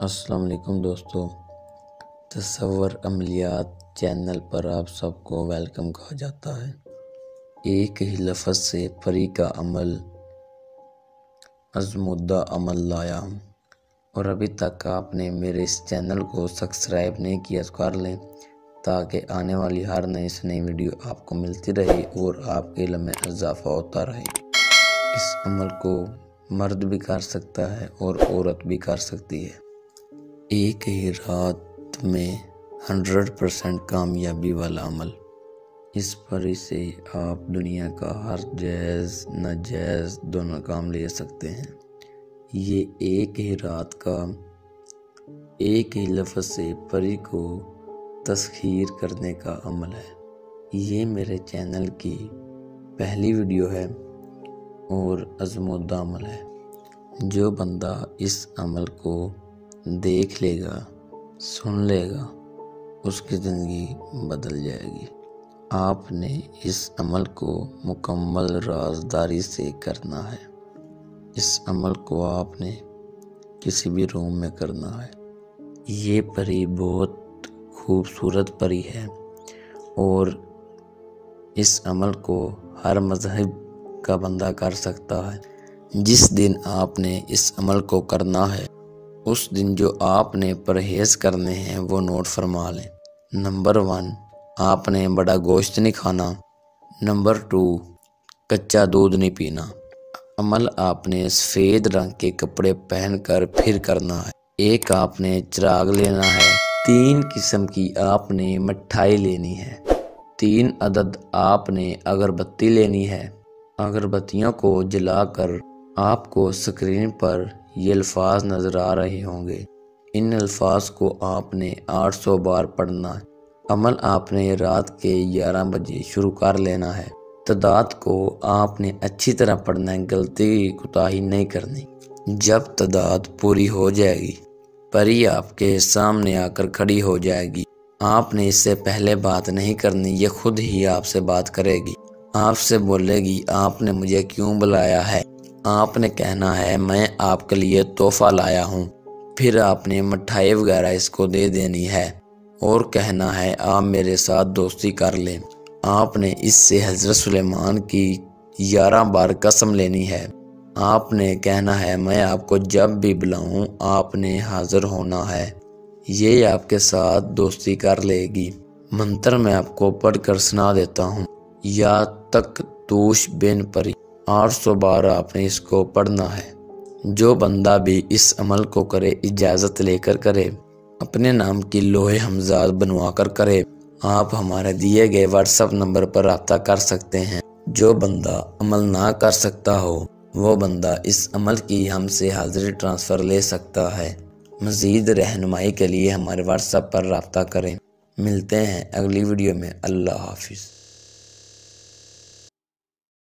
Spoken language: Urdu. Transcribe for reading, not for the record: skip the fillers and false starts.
السلام علیکم دوستو، تصور عملیات چینل پر آپ سب کو ویلکم کہا جاتا ہے۔ ایک ہی لفظ سے پری کا عمل آزمودہ عمل لایا ہوں، اور ابھی تک آپ نے میرے اس چینل کو سبسکرائب نہیں کیا تو کر لیں تاکہ آنے والی ہر نئی سے نئی ویڈیو آپ کو ملتی رہے اور آپ کے علم میں اضافہ ہوتا رہے۔ اس عمل کو مرد بھی کر سکتا ہے اور عورت بھی کر سکتی ہے۔ ایک ہی رات میں 100% کامیابی والا عمل۔ اس پری سے آپ دنیا کا ہر جائز ناجائز دونوں کام لے سکتے ہیں۔ یہ ایک ہی رات کا ایک ہی لفظ سے پری کو تسخیر کرنے کا عمل ہے۔ یہ میرے چینل کی پہلی ویڈیو ہے اور آزمودہ عمل ہے۔ جو بندہ اس عمل کو دیکھ لے گا، سن لے گا، اس کی زندگی بدل جائے گی۔ آپ نے اس عمل کو مکمل رازداری سے کرنا ہے۔ اس عمل کو آپ نے کسی بھی روم میں کرنا ہے۔ یہ پری بہت خوبصورت پری ہے اور اس عمل کو ہر مذہب کا بندہ کر سکتا ہے۔ جس دن آپ نے اس عمل کو کرنا ہے، اس دن جو آپ نے پرہیز کرنے ہیں وہ نوٹ فرما لیں۔ نمبر 1، آپ نے بڑا گوشت نہیں کھانا۔ نمبر 2، کچا دودھ نہیں پینا۔ عمل آپ نے سفید رنگ کے کپڑے پہن کر پھر کرنا ہے۔ ایک آپ نے چراغ لینا ہے۔ 3 قسم کی آپ نے مٹھائی لینی ہے۔ 3 عدد آپ نے اگربتی لینی ہے۔ اگربتیوں کو جلا کر آپ کو اسکرین پر یہ الفاظ نظر آ رہے ہوں گے۔ ان الفاظ کو آپ نے 800 بار پڑھنا ہے۔ عمل آپ نے رات کے 11 بجے شروع کر لینا ہے۔ تعداد کو آپ نے اچھی طرح پڑھنا ہے، غلطی کوتاہی نہیں کرنی۔ جب تعداد پوری ہو جائے گی، پری آپ کے سامنے آ کر کھڑی ہو جائے گی۔ آپ نے اس سے پہلے بات نہیں کرنی، یہ خود ہی آپ سے بات کرے گی۔ آپ سے بولے گی، آپ نے مجھے کیوں بلایا ہے؟ آپ نے کہنا ہے، میں آپ کے لیے تحفہ لایا ہوں۔ پھر آپ نے مٹھائی وغیرہ اس کو دے دینی ہے اور کہنا ہے، آپ میرے ساتھ دوستی کر لیں۔ آپ نے اس سے حضرت سلیمان کی 11 بار قسم لینی ہے۔ آپ نے کہنا ہے، میں آپ کو جب بھی بلاؤں آپ نے حاضر ہونا ہے۔ یہ آپ کے ساتھ دوستی کر لے گی۔ منتر میں آپ کو پڑھ کر سنا دیتا ہوں۔ یا تک توش بین پری، 800 بار آپ نے اس کو پڑھنا ہے۔ جو بندہ بھی اس عمل کو کرے، اجازت لے کر کرے، اپنے نام کی لوح ہمزاد بنوا کر کرے، آپ ہمارے دیے گئے واٹس ایپ نمبر پر رابطہ کر سکتے ہیں۔ جو بندہ عمل نہ کر سکتا ہو، وہ بندہ اس عمل کی ہم سے حاضری ٹرانسفر لے سکتا ہے۔ مزید رہنمائی کے لیے ہمارے واٹس ایپ پر رابطہ کریں۔ ملتے ہیں اگلی ویڈیو میں۔ اللہ حافظ۔